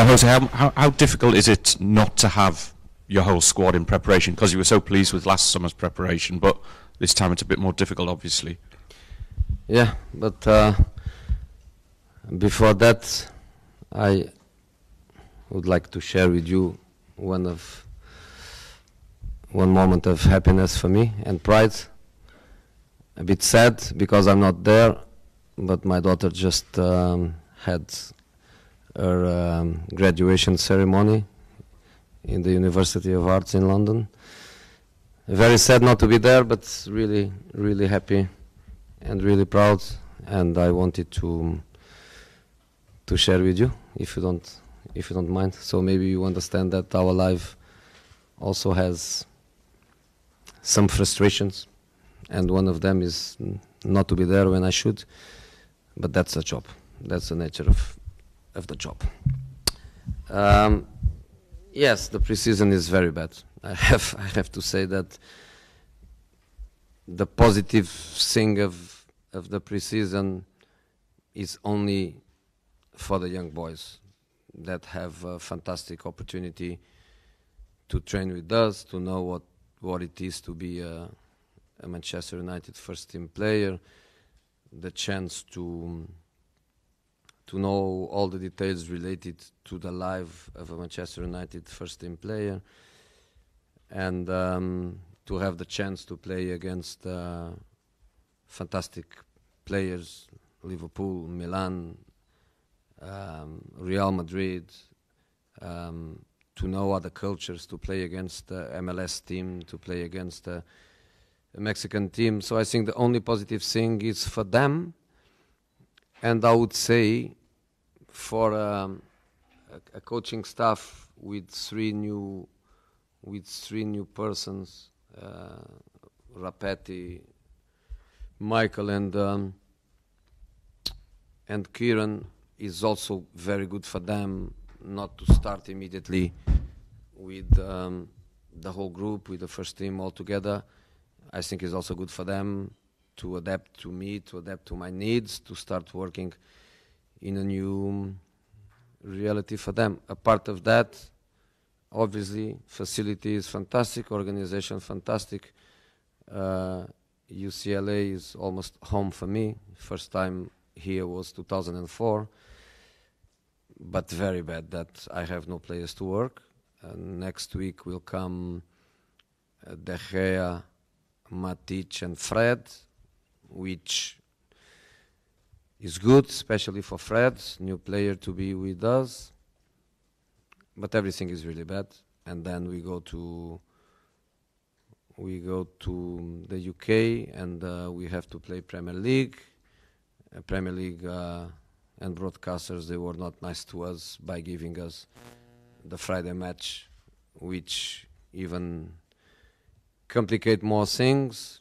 Jose, how difficult is it not to have your whole squad in preparation? Because you were so pleased with last summer's preparation, but this time it's a bit more difficult, obviously. Yeah, but before that, I would like to share with you one moment of happiness for me and pride. A bit sad because I'm not there, but my daughter just had her graduation ceremony in the University of Arts in London. Very sad not to be there, but really, really happy and really proud. And I wanted to share with you, if you don't mind. So maybe you understand that our life also has some frustrations, and one of them is not to be there when I should. But that's the job. That's the nature of the job. Yes, the preseason is very bad. I have to say that the positive thing of the preseason is only for the young boys that have a fantastic opportunity to train with us, to know what it is to be a Manchester United first team player, the chance to know all the details related to the life of a Manchester United first team player, and to have the chance to play against fantastic players, Liverpool, Milan, Real Madrid, to know other cultures, to play against the MLS team, to play against a Mexican team. So I think the only positive thing is for them, and I would say for a coaching staff with three new persons, Rapetti, Michael, and Kieran, is also very good for them not to start immediately with the whole group, with the first team all together. I think it's also good for them to adapt to me, to adapt to my needs, to start working in a new reality for them. A part of that, obviously, facility is fantastic, organization fantastic. UCLA is almost home for me. First time here was 2004, but very bad that I have no players to work. Next week will come De Gea, Matic and Fred, which is good, especially for Fred, new player to be with us. But everything is really bad. And then we go to the UK, and we have to play Premier League. Premier League and broadcasters, they were not nice to us by giving us the Friday match, which even complicate more things.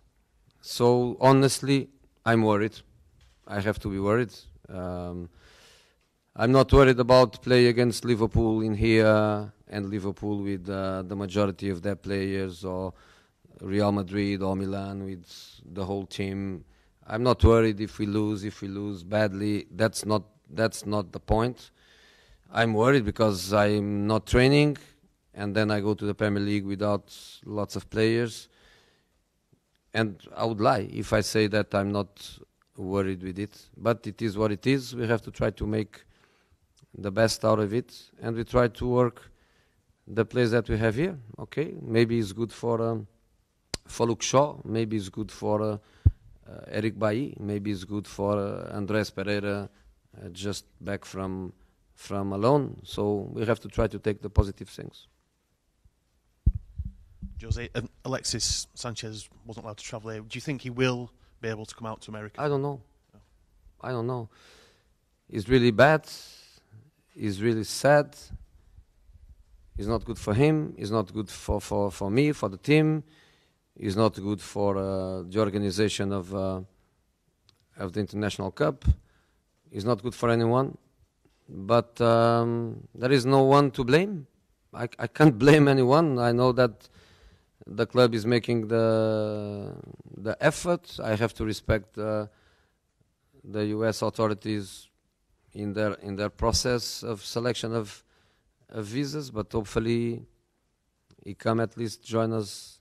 So honestly, I'm worried. I have to be worried. I'm not worried about play against Liverpool in here, and Liverpool with the majority of their players, or Real Madrid or Milan with the whole team. I'm not worried if we lose badly. That's not the point. I'm worried because I'm not training, and then I go to the Premier League without lots of players. And I would lie if I say that I'm not worried with it. But it is what it is. We have to try to make the best out of it, and we try to work the players that we have here. Okay, maybe it's good for Luke Shaw. Maybe it's good for Eric Bailly. Maybe it's good for Andrés Pereira, just back from alone. So we have to try to take the positive things. Jose, Alexis Sanchez wasn't allowed to travel here. Do you think he will be able to come out to America? I don't know. I don't know. It's really bad. It's really sad. It's not good for him. It's not good for me, for the team. It's not good for the organization of the International Cup. It's not good for anyone. But there is no one to blame. I can't blame anyone. I know that the club is making the effort. I have to respect the U.S. authorities in their process of selection of visas, but hopefully he come at least join us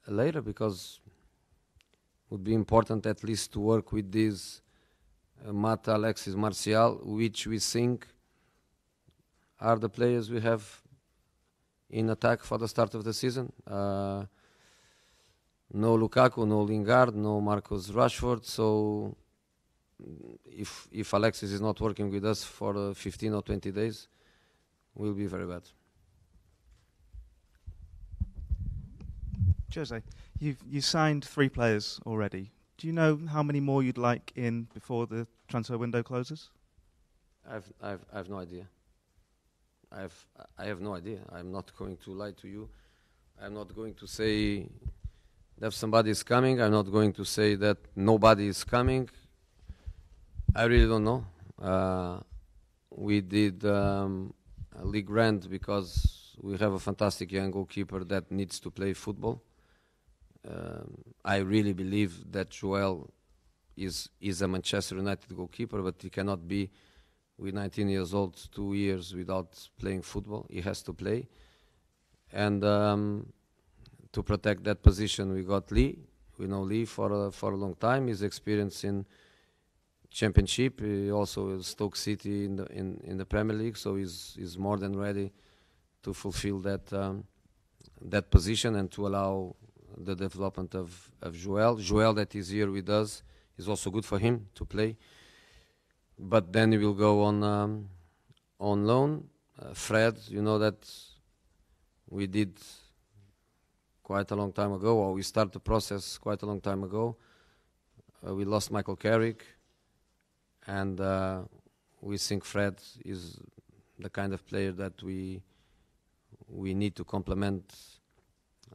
later, because it would be important at least to work with these Mata, Alexis, Martial, which we think are the players we have in attack for the start of the season. No Lukaku, no Lingard, no Marcus Rashford. So if Alexis is not working with us for 15 or 20 days, we'll be very bad. Jose, you signed 3 players already. Do you know how many more you'd like in before the transfer window closes? I've no idea. I have no idea. I'm not going to lie to you. I'm not going to say that somebody is coming. I'm not going to say that nobody is coming. I really don't know. We did a league rent because we have a fantastic young goalkeeper that needs to play football. I really believe that Joel is a Manchester United goalkeeper, but he cannot be with 19 years old 2 years without playing football. He has to play. And to protect that position, we got Lee. We know Lee for a long time. He's experienced in Championship. He also is Stoke City in the Premier League, so he's more than ready to fulfill that position and to allow the development of Joel. Joel, that is here with us, is also good for him to play. But then he will go on loan. Fred, you know that we did quite a long time ago, or we started the process quite a long time ago. We lost Michael Carrick, and we think Fred is the kind of player that we need to complement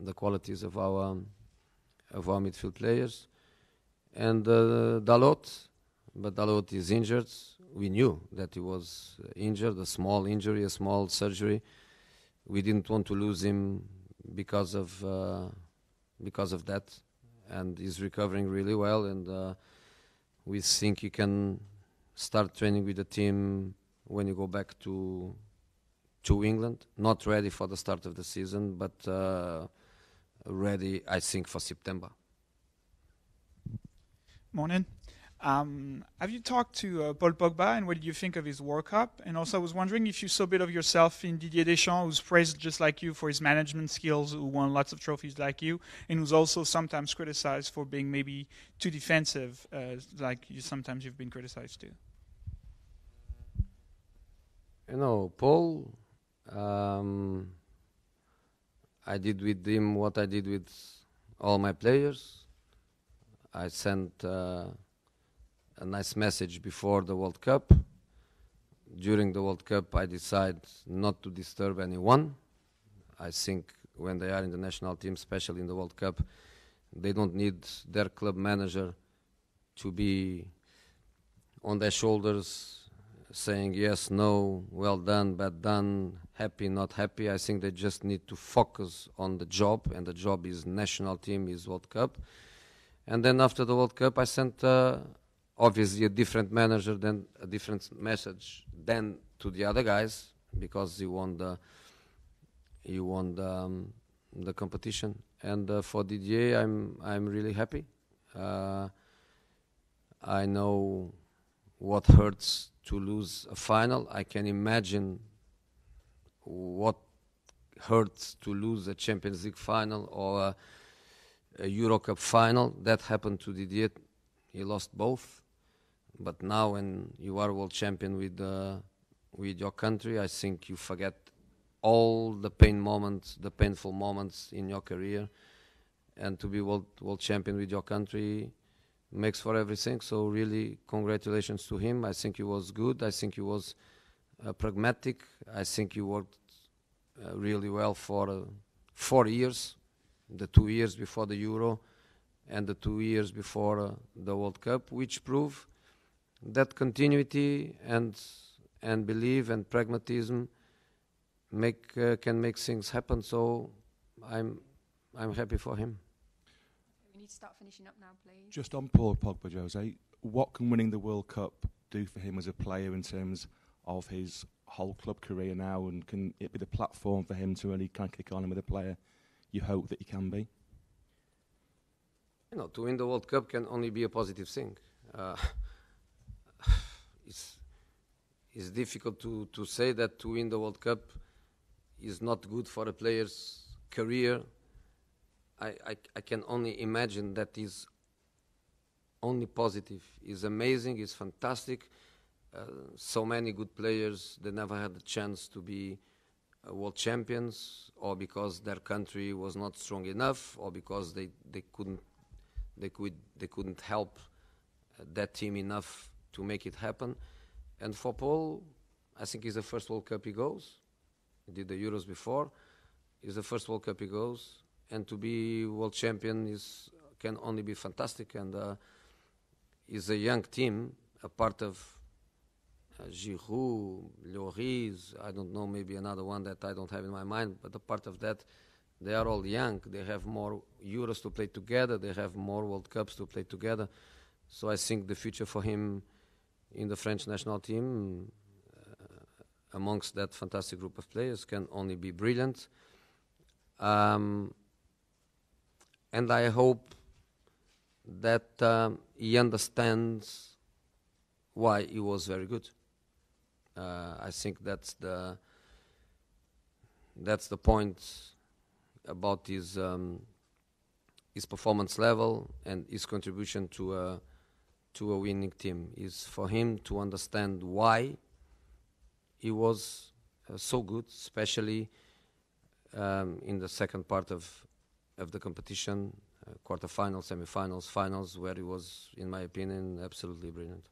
the qualities of our midfield players. And Dalot, but Dalot is injured. We knew that he was injured, a small injury, a small surgery. We didn't want to lose him because of that, and he's recovering really well. And we think he can start training with the team when you go back to England. Not ready for the start of the season, but ready, I think, for September. Morning. Have you talked to Paul Pogba, and what did you think of his World Cup? And also I was wondering if you saw a bit of yourself in Didier Deschamps, who's praised just like you for his management skills, who won lots of trophies like you, and who's also sometimes criticized for being maybe too defensive, like sometimes you've been criticized too. You know, Paul, I did with him what I did with all my players. I sent a nice message before the World Cup. During the World Cup, I decided not to disturb anyone. I think when they are in the national team, especially in the World Cup, they don't need their club manager to be on their shoulders saying yes, no, well done, bad done, happy, not happy. I think they just need to focus on the job, and the job is national team, is World Cup. And then after the World Cup, I sent obviously a different manager, then a different message than to the other guys, because he won the competition. And for Didier, I'm really happy. I know what hurts to lose a final. I can imagine what hurts to lose a Champions League final or a Euro Cup final. That happened to Didier. He lost both. But now when you are world champion with your country, I think you forget all the painful moments in your career. And to be world champion with your country makes for everything. So really, congratulations to him. I think he was good. I think he was pragmatic. I think he worked really well for 4 years, the 2 years before the Euro and the 2 years before the World Cup, which prove that continuity and belief and pragmatism can make things happen. So I'm happy for him. We need to start finishing up now, please. Just on Paul Pogba, Jose, what can winning the World Cup do for him as a player in terms of his whole club career now, and can it be the platform for him to really kind of kick on with a player you hope that he can be? You know, to win the World Cup can only be a positive thing. It's difficult to say that to win the World Cup is not good for a player's career. I can only imagine that is only positive. It's amazing, it's fantastic. So many good players, they never had the chance to be world champions, or because their country was not strong enough, or because they couldn't help that team enough to make it happen. And for Paul, I think it's the first World Cup he goes. He did the Euros before. It's the first World Cup he goes, and to be world champion can only be fantastic. And is a young team, a part of Giroud, Lloris, I don't know, maybe another one that I don't have in my mind, but a part of that, they are all young. They have more Euros to play together. They have more World Cups to play together. So I think the future for him in the French national team, amongst that fantastic group of players, can only be brilliant. And I hope that he understands why he was very good. I think that's the point about his performance level and his contribution to a winning team, is for him to understand why he was so good, especially in the second part of the competition, quarterfinals, semifinals, finals, where he was, in my opinion, absolutely brilliant.